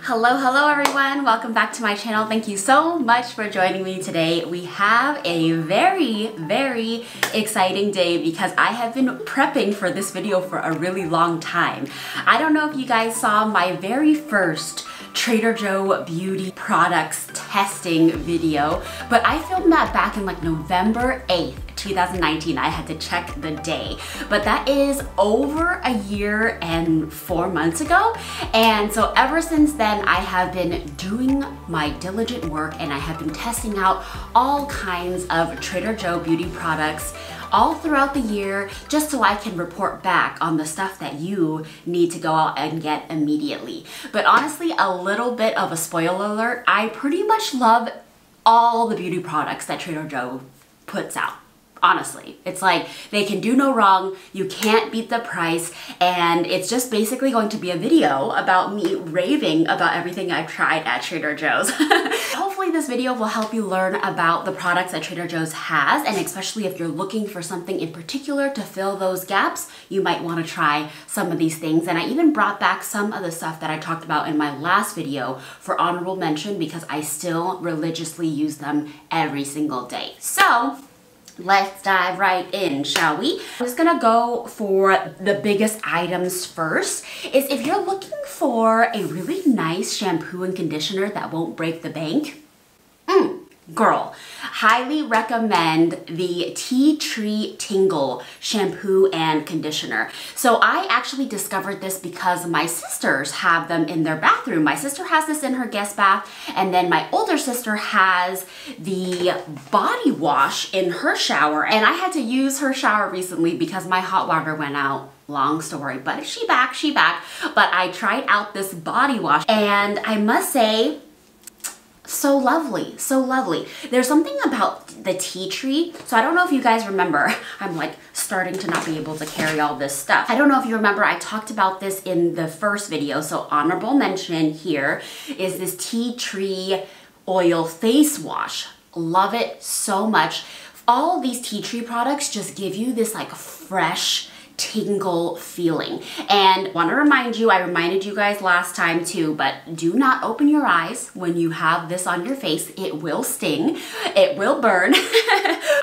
Hello everyone, welcome back to my channel. Thank you so much for joining me today. We have a very exciting day because I have been prepping for this video for a really long time. I don't know if you guys saw my very first Trader Joe beauty products testing video, but I filmed that back in like November 8th, 2019. I had to check the day, but that is over a year and 4 months ago. And so ever since then, I have been doing my diligent work and I have been testing out all kinds of Trader Joe beauty products all throughout the year, just so I can report back on the stuff that you need to go out and get immediately. But honestly, a little bit of a spoiler alert, I pretty much love all the beauty products that Trader Joe puts out. Honestly, it's like they can do no wrong, you can't beat the price, and it's just basically going to be a video about me raving about everything I've tried at Trader Joe's. Hopefully this video will help you learn about the products that Trader Joe's has, and especially if you're looking for something in particular to fill those gaps, you might want to try some of these things. And I even brought back some of the stuff that I talked about in my last video for honorable mention because I still religiously use them every single day. So let's dive right in, shall we? I'm just gonna go for the biggest items first. Is if you're looking for a really nice shampoo and conditioner that won't break the bank, girl, highly recommend the Tea Tree Tingle shampoo and conditioner. So I actually discovered this because my sisters have them in their bathroom. My sister has this in her guest bath, and then my older sister has the body wash in her shower, and I had to use her shower recently because my hot water went out. Long story, but she back. But I tried out this body wash and I must say, so lovely, so lovely. There's something about the tea tree. So I don't know if you guys remember, I'm like starting to not be able to carry all this stuff. I don't know if you remember, I talked about this in the first video. So honorable mention here is this tea tree oil face wash. Love it so much. All these tea tree products just give you this like fresh tingle feeling. And want to remind you, I reminded you guys last time too, but do not open your eyes when you have this on your face. It will sting, it will burn.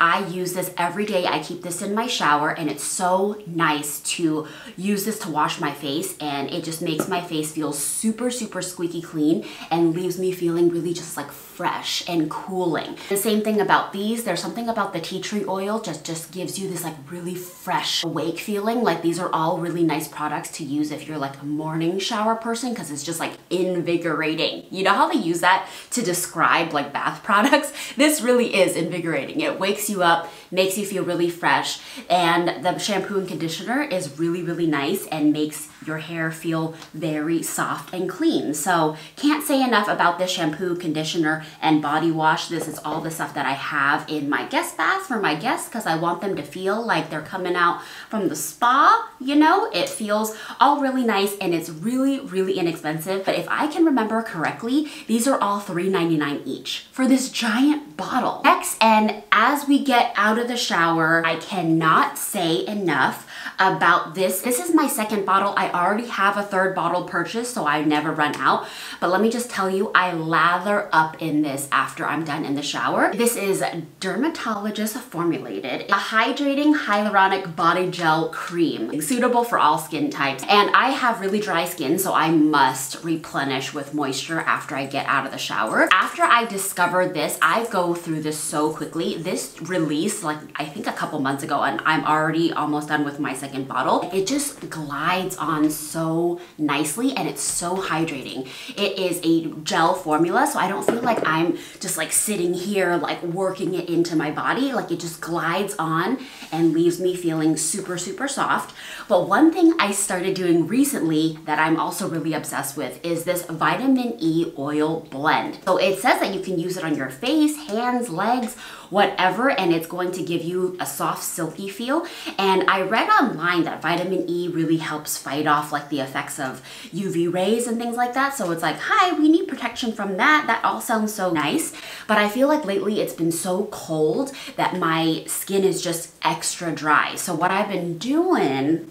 I use this every day. I keep this in my shower and it's so nice to use this to wash my face, and it just makes my face feel super squeaky clean and leaves me feeling really just like fresh and cooling. The same thing about these. There's something about the tea tree oil just gives you this like really fresh, awake feeling. Like these are all really nice products to use if you're like a morning shower person, because it's just like invigorating. You know how they use that to describe like bath products? This really is invigorating. It wakes you up, makes you feel really fresh, and the shampoo and conditioner is really nice and makes your hair feel very soft and clean. So can't say enough about this shampoo, conditioner, and body wash. This is all the stuff that I have in my guest bath for my guests because I want them to feel like they're coming out from the spa, you know? It feels all really nice and it's really inexpensive. But if I can remember correctly, these are all $3.99 each for this giant bottle. Next, and as we get out of the shower, I cannot say enough about this. This is my second bottle. I already have a third bottle purchased, so I never run out. But let me just tell you, I lather up in this after I'm done in the shower. This is dermatologist formulated, a hydrating hyaluronic body gel cream, suitable for all skin types. And I have really dry skin, so I must replenish with moisture after I get out of the shower. After I discovered this, I go through this so quickly. This released like I think a couple months ago, and I'm already almost done with my second bottle. It just glides on so nicely and it's so hydrating. It is a gel formula, so I don't feel like I'm just like sitting here like working it into my body. Like it just glides on and leaves me feeling super soft. But one thing I started doing recently that I'm also really obsessed with is this vitamin E oil blend. So it says that you can use it on your face, hands, legs, whatever, and it's going to give you a soft, silky feel. And I read online that vitamin E really helps fight off like the effects of UV rays and things like that. So it's like, hi, we need protection from that. That all sounds so nice. But I feel like lately it's been so cold that my skin is just extra dry. So what I've been doing,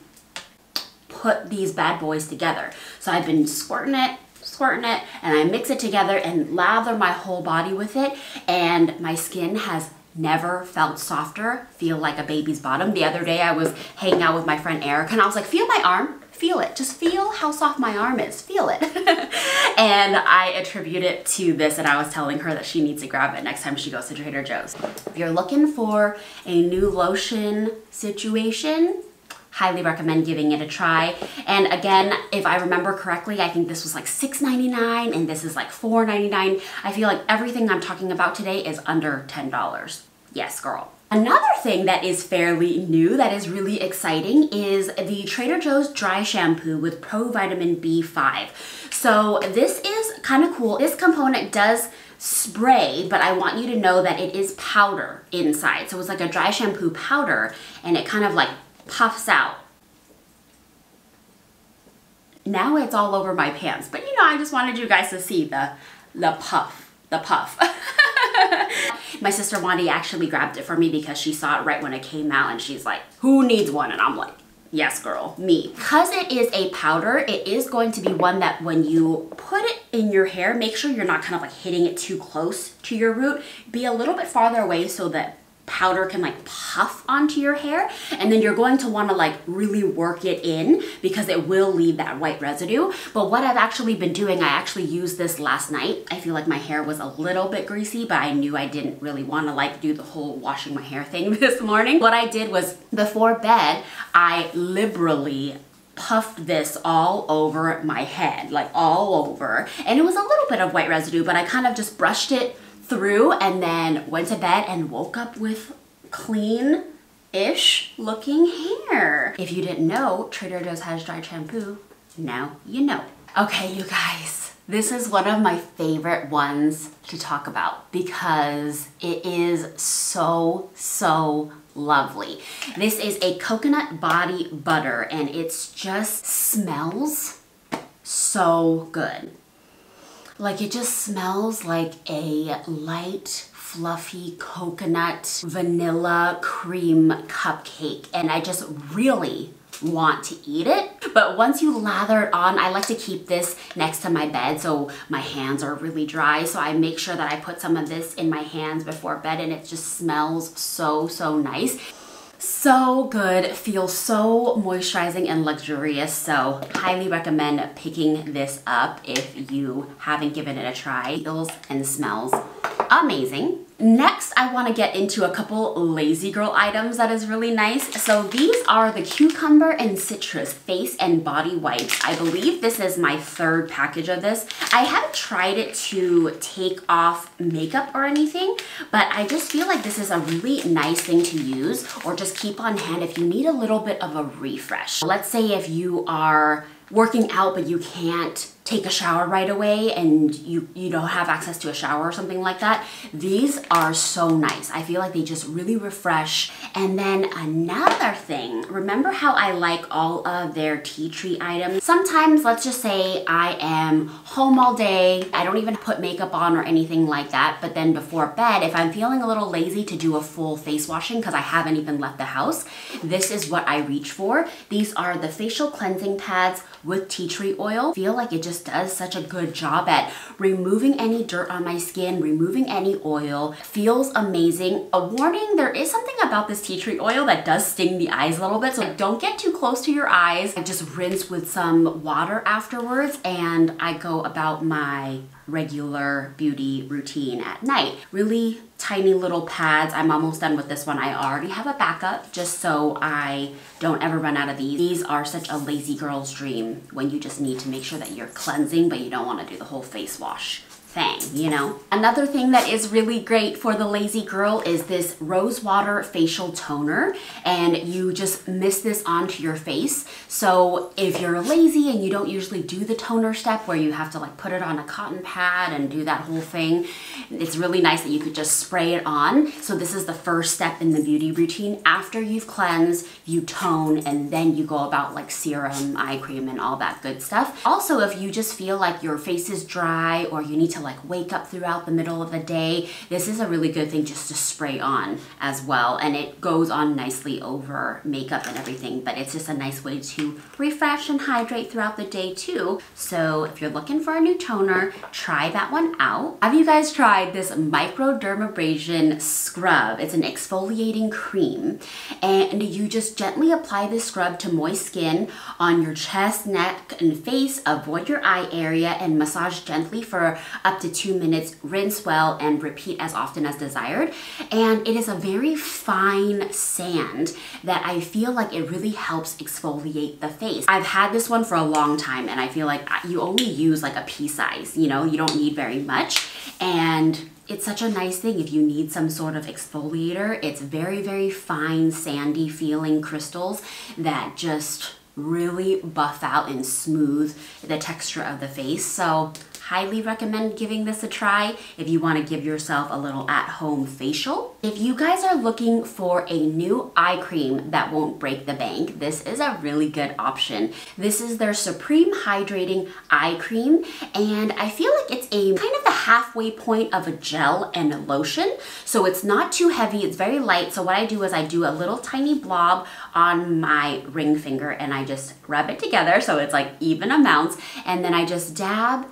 put these bad boys together. So I've been squirting it squirting it, and I mix it together and lather my whole body with it, and my skin has never felt softer, feel like a baby's bottom. The other day I was hanging out with my friend Erica and I was like, feel my arm, feel it, just feel how soft my arm is, feel it. And I attribute it to this, and I was telling her that she needs to grab it next time she goes to Trader Joe's. If you're looking for a new lotion situation, highly recommend giving it a try. And again, if I remember correctly, I think this was like $6.99 and this is like $4.99. I feel like everything I'm talking about today is under $10. Yes, girl. Another thing that is fairly new that is really exciting is the Trader Joe's Dry Shampoo with Provitamin B5. So this is kind of cool. This component does spray, but I want you to know that it is powder inside. So it's like a dry shampoo powder, and it kind of like puffs out. Now it's all over my pants, but you know, I just wanted you guys to see the puff. My sister Wandi actually grabbed it for me because she saw it right when it came out, and she's like, who needs one? And I'm like, yes, girl, me. Because it is a powder, it is going to be one that when you put it in your hair, make sure you're not kind of like hitting it too close to your root. Be a little bit farther away so that powder can like puff onto your hair, and then you're going to want to like really work it in because it will leave that white residue. But what I've actually been doing, I actually used this last night. I feel like my hair was a little bit greasy, but I knew I didn't really want to like do the whole washing my hair thing this morning. What I did was before bed, I liberally puffed this all over my head, like all over, and it was a little bit of white residue, but I kind of just brushed it through and then went to bed and woke up with clean-ish looking hair. If you didn't know, Trader Joe's has dry shampoo. Now you know. Okay, you guys, this is one of my favorite ones to talk about because it is so lovely. This is a coconut body butter, and it just smells so good. Like, it just smells like a light, fluffy coconut vanilla cream cupcake, and I just really want to eat it. But once you lather it on, I like to keep this next to my bed so my hands are really dry. So I make sure that I put some of this in my hands before bed, and it just smells so nice. So good, feels so moisturizing and luxurious, so highly recommend picking this up if you haven't given it a try. It feels and smells amazing. Next, I want to get into a couple lazy girl items that is really nice. So these are the cucumber and citrus face and body wipes. I believe this is my third package of this. I haven't tried it to take off makeup or anything, but I just feel like this is a really nice thing to use or just keep on hand if you need a little bit of a refresh. Let's say if you are working out but you can't take a shower right away and you don't have access to a shower or something like that, these are so nice. I feel like they just really refresh. And then another thing, remember how I like all of their tea tree items? Sometimes, let's just say I am home all day, I don't even put makeup on or anything like that, but then before bed, if I'm feeling a little lazy to do a full face washing because I haven't even left the house, this is what I reach for. These are the facial cleansing pads with tea tree oil. I feel like it just does such a good job at removing any dirt on my skin, removing any oil. Feels amazing. A warning, there is something about this tea tree oil that does sting the eyes a little bit, so don't get too close to your eyes. I just rinse with some water afterwards, and I go about my regular beauty routine at night. Really tiny little pads. I'm almost done with this one. I already have a backup just so I don't ever run out of these. These are such a lazy girl's dream when you just need to make sure that you're cleansing but you don't want to do the whole face wash thing, you know? Another thing that is really great for the lazy girl is this Rosewater facial toner, and you just mist this onto your face. So if you're lazy and you don't usually do the toner step where you have to like put it on a cotton pad and do that whole thing, it's really nice that you could just spray it on. So this is the first step in the beauty routine. After you've cleansed, you tone, and then you go about like serum, eye cream, and all that good stuff. Also, if you just feel like your face is dry or you need to to like wake up throughout the middle of the day, this is a really good thing just to spray on as well. And it goes on nicely over makeup and everything, but it's just a nice way to refresh and hydrate throughout the day too. So if you're looking for a new toner, try that one out. Have you guys tried this Microdermabrasion scrub? It's an exfoliating cream, and you just gently apply this scrub to moist skin on your chest, neck, and face. Avoid your eye area and massage gently for up to 2 minutes. Rinse well and repeat as often as desired. And it is a very fine sand that I feel like it really helps exfoliate the face. I've had this one for a long time, and I feel like you only use like a pea size, you know, you don't need very much. And it's such a nice thing if you need some sort of exfoliator. It's very, very fine, sandy feeling crystals that just really buff out and smooth the texture of the face. So highly recommend giving this a try if you want to give yourself a little at-home facial. If you guys are looking for a new eye cream that won't break the bank, this is a really good option. This is their Supreme Hydrating Eye Cream, and I feel like it's a kind of the halfway point of a gel and a lotion. So it's not too heavy, it's very light. So what I do is I do a little tiny blob on my ring finger and I just rub it together so it's like even amounts, and then I just dab,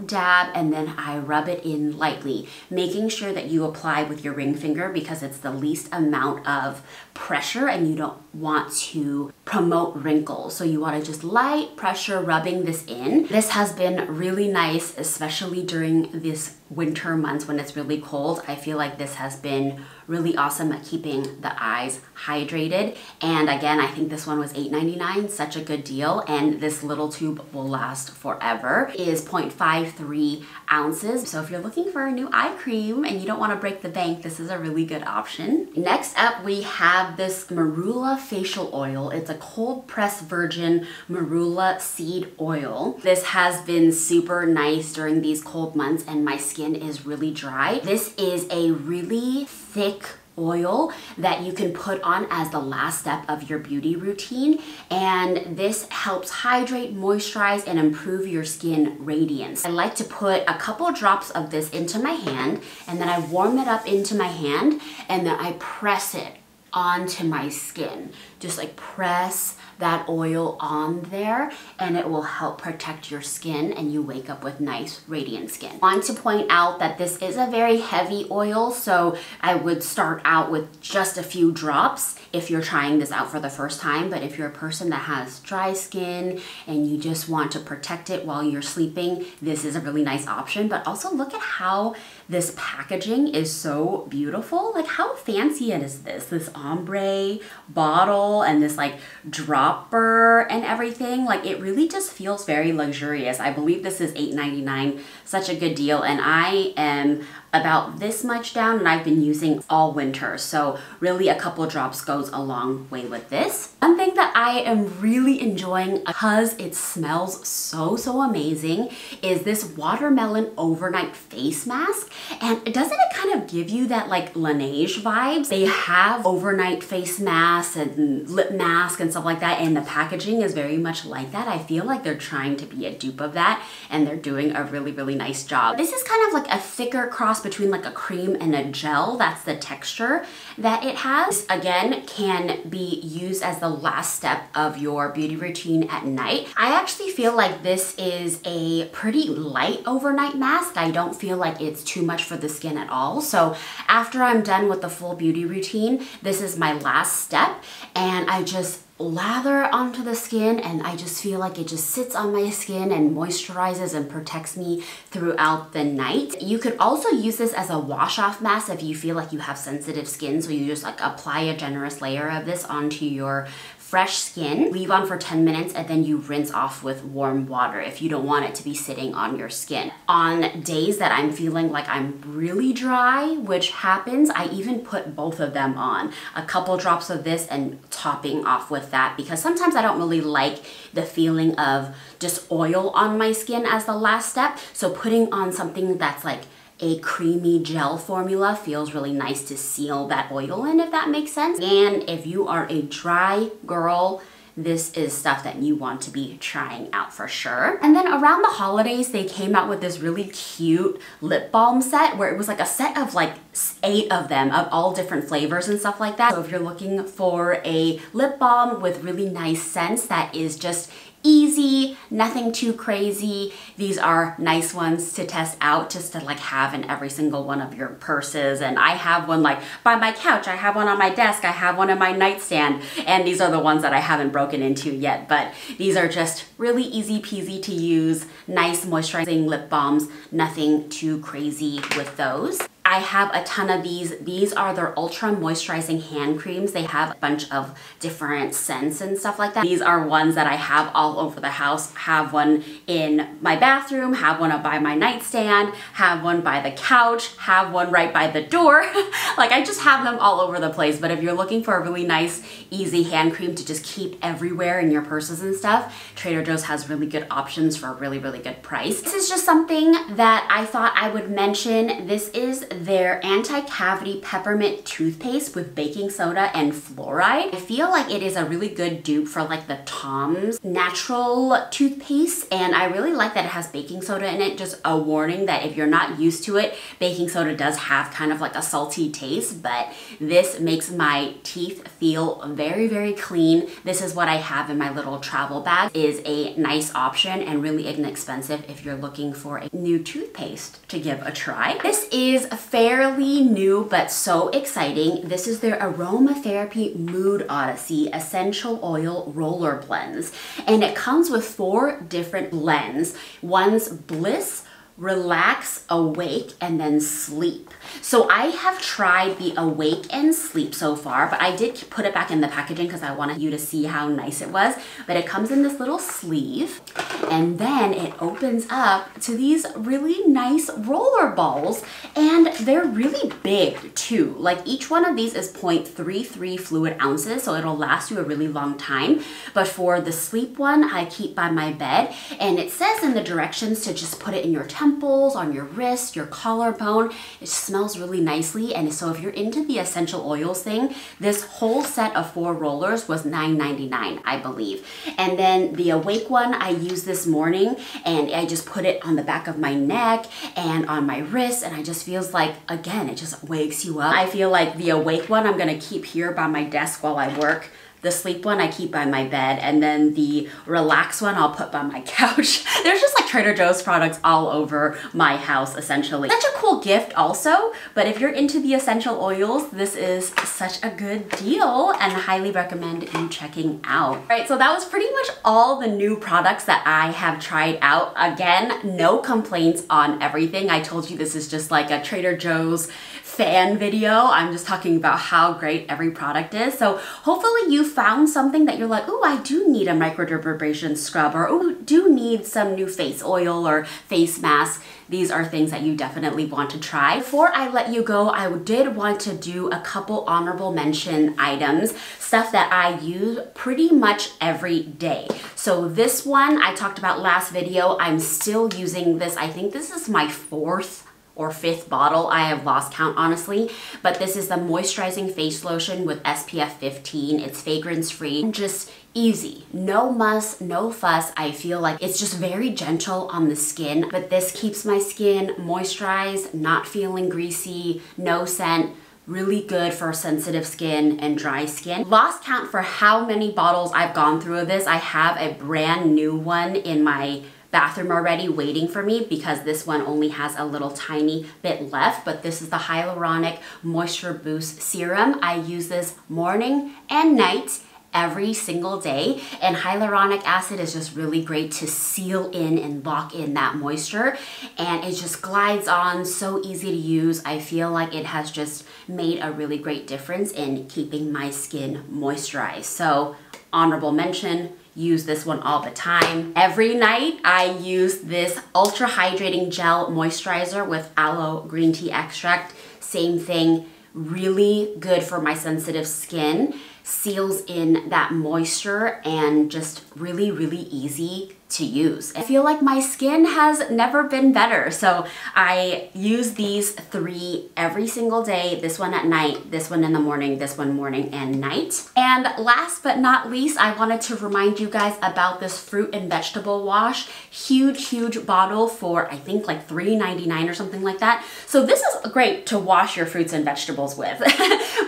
and then I rub it in lightly, making sure that you apply with your ring finger because it's the least amount of pressure and you don't want to promote wrinkles. So you want to just light pressure rubbing this in. This has been really nice, especially during this winter months when it's really cold. I feel like this has been really awesome at keeping the eyes hydrated. And again, I think this one was $8.99, such a good deal. And this little tube will last forever. It is 0.53 ounces. So if you're looking for a new eye cream and you don't want to break the bank, this is a really good option. Next up, we have this Marula Facial Oil. It's a cold pressed virgin marula seed oil. This has been super nice during these cold months and my skin is really dry. This is a really thick oil that you can put on as the last step of your beauty routine, and this helps hydrate, moisturize, and improve your skin radiance. I like to put a couple drops of this into my hand, and then I warm it up into my hand, and then I press it onto my skin. Just like press that oil on there, and it will help protect your skin and you wake up with nice radiant skin. I want to point out that this is a very heavy oil, so I would start out with just a few drops if you're trying this out for the first time. But if you're a person that has dry skin and you just want to protect it while you're sleeping, this is a really nice option. But also look at how this packaging is so beautiful. Like how fancy it is this ombre bottle and this like dropper and everything. Like it really just feels very luxurious. I believe this is $8.99, such a good deal. And I am about this much down and I've been using all winter. So really a couple drops goes a long way with this. One thing that I am really enjoying because it smells so amazing is this watermelon overnight face mask. And doesn't it kind of give you that like Laneige vibes? They have overnight face masks and lip mask and stuff like that, and the packaging is very much like that. I feel like they're trying to be a dupe of that, and they're doing a really nice job. This is kind of like a thicker cross between like a cream and a gel. That's the texture that it has. This, again, can be used as the last step of your beauty routine at night. I actually feel like this is a pretty light overnight mask. I don't feel like it's too much for the skin at all. So after I'm done with the full beauty routine, this is my last step, and I just lather onto the skin, and I just feel like it just sits on my skin and moisturizes and protects me throughout the night. You could also use this as a wash off mask if you feel like you have sensitive skin, so you just like apply a generous layer of this onto your fresh skin, leave on for 10 minutes, and then you rinse off with warm water if you don't want it to be sitting on your skin. On days that I'm feeling like I'm really dry, which happens, I even put both of them on. A couple drops of this and topping off with that, because sometimes I don't really like the feeling of just oil on my skin as the last step. So putting on something that's like a creamy gel formula feels really nice to seal that oil in, if that makes sense. And if you are a dry girl, this is stuff that you want to be trying out for sure. And then around the holidays, they came out with this really cute lip balm set where it was like a set of like 8 of them of all different flavors and stuff like that. So if you're looking for a lip balm with really nice scents that is just easy, nothing too crazy, these are nice ones to test out, just to like have in every single one of your purses. And I have one like by my couch, I have one on my desk, I have one on my nightstand, and these are the ones that I haven't broken into yet, but these are just really easy peasy to use, nice moisturizing lip balms, nothing too crazy with those. I have a ton of these. These are their ultra moisturizing hand creams. They have a bunch of different scents and stuff like that. These are ones that I have all over the house. Have one in my bathroom, have one up by my nightstand, have one by the couch, have one right by the door. Like I just have them all over the place. But if you're looking for a really nice, easy hand cream to just keep everywhere in your purses and stuff, Trader Joe's has really good options for a really, really good price. This is just something that I thought I would mention. This is their anti-cavity peppermint toothpaste with baking soda and fluoride. I feel like it is a really good dupe for like the Tom's natural toothpaste, and I really like that it has baking soda in it. Just a warning that if you're not used to it, baking soda does have kind of like a salty taste, but this makes my teeth feel very, very clean. This is what I have in my little travel bag. It is a nice option and really inexpensive if you're looking for a new toothpaste to give a try. This is fairly new, but so exciting. This is their Aromatherapy Mood Odyssey Essential Oil Roller Blends. And it comes with 4 different blends. One's Bliss, Relax, Awake, and then Sleep. So I have tried the Awake and Sleep so far, but I did put it back in the packaging because I wanted you to see how nice it was. But it comes in this little sleeve, and then it opens up to these really nice roller balls, and they're really big too. Like each one of these is 0.33 fluid ounces, so it'll last you a really long time. But for the Sleep one, I keep by my bed, and it says in the directions to just put it in your temples, on your wrist, your collarbone. It smells really nicely, and so if you're into the essential oils thing, this whole set of 4 rollers was $9.99, I believe. And then the Awake one I used this morning, and I just put it on the back of my neck and on my wrist, and I just feels like, again, it just wakes you up. I feel like the Awake one I'm gonna keep here by my desk while I work. The Sleep one I keep by my bed, and then the Relax one I'll put by my couch. There's just like Trader Joe's products all over my house, essentially. Such a cool gift also, but if you're into the essential oils, this is such a good deal and I highly recommend you checking out. All right, so that was pretty much all the new products that I have tried out. Again, no complaints on everything. I told you this is just like a Trader Joe's fan video. I'm just talking about how great every product is. So hopefully you found something that you're like, oh, I do need a microdermabrasion scrub, or oh, do need some new face oil or face mask. These are things that you definitely want to try. Before I let you go, I did want to do a couple honorable mention items, stuff that I use pretty much every day. So this one I talked about last video. I'm still using this. I think this is my 4th or 5th bottle. I have lost count, honestly. But this is the Moisturizing Face Lotion with SPF 15. It's fragrance free and just easy. No muss, no fuss. I feel like it's just very gentle on the skin, but this keeps my skin moisturized, not feeling greasy, no scent. Really good for sensitive skin and dry skin. Lost count for how many bottles I've gone through of this. I have a brand new one in my bathroom already waiting for me because this one only has a little tiny bit left, but this is the Hyaluronic Moisture Boost Serum. I use this morning and night every single day, and hyaluronic acid is just really great to seal in and lock in that moisture, and it just glides on, so easy to use. I feel like it has just made a really great difference in keeping my skin moisturized. So honorable mention, use this one all the time. Every night I use this ultra hydrating gel moisturizer with aloe green tea extract. Same thing, really good for my sensitive skin, seals in that moisture, and just really, really easy to use. I feel like my skin has never been better. So I use these 3 every single day, this one at night, this one in the morning, this one morning and night. And last but not least, I wanted to remind you guys about this fruit and vegetable wash. Huge bottle for I think like $3.99 or something like that. So this is great to wash your fruits and vegetables with.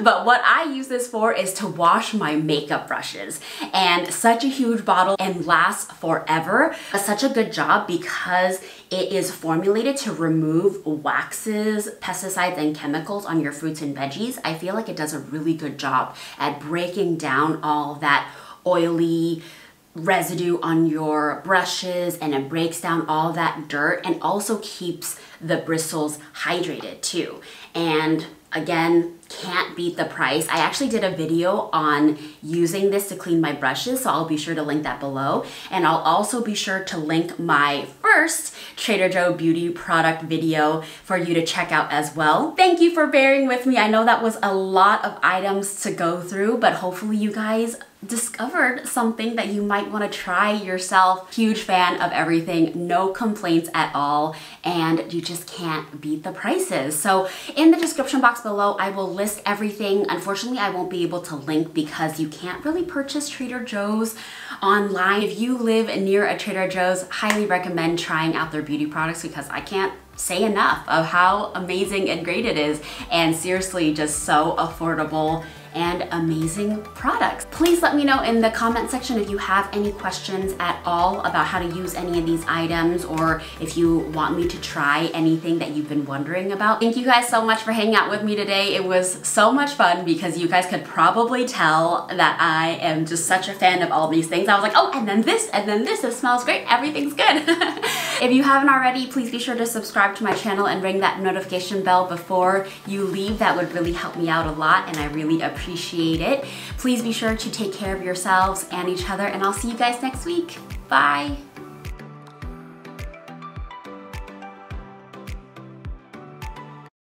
But what I use this for is to wash my makeup brushes. And such a huge bottle and lasts forever. Does such a good job because it is formulated to remove waxes, pesticides, and chemicals on your fruits and veggies. I feel like it does a really good job at breaking down all that oily residue on your brushes, and it breaks down all that dirt and also keeps the bristles hydrated too. And again, can't beat the price. I actually did a video on using this to clean my brushes, so I'll be sure to link that below. And I'll also be sure to link my first Trader Joe beauty product video for you to check out as well. Thank you for bearing with me. I know that was a lot of items to go through, but hopefully you guys discovered something that you might want to try yourself. Huge fan of everything, no complaints at all, and you just can't beat the prices. So in the description box below, I will list everything. Unfortunately, I won't be able to link because you can't really purchase Trader Joe's online. If you live near a Trader Joe's, highly recommend trying out their beauty products because I can't say enough of how amazing and great it is, and seriously just so affordable and amazing products. Please let me know in the comment section if you have any questions at all about how to use any of these items, or if you want me to try anything that you've been wondering about. Thank you guys so much for hanging out with me today. It was so much fun because you guys could probably tell that I am just such a fan of all these things. I was like, oh, and then this, it smells great, everything's good. If you haven't already, please be sure to subscribe to my channel and ring that notification bell before you leave. That would really help me out a lot, and I really appreciate it. Please be sure to take care of yourselves and each other, and I'll see you guys next week. Bye.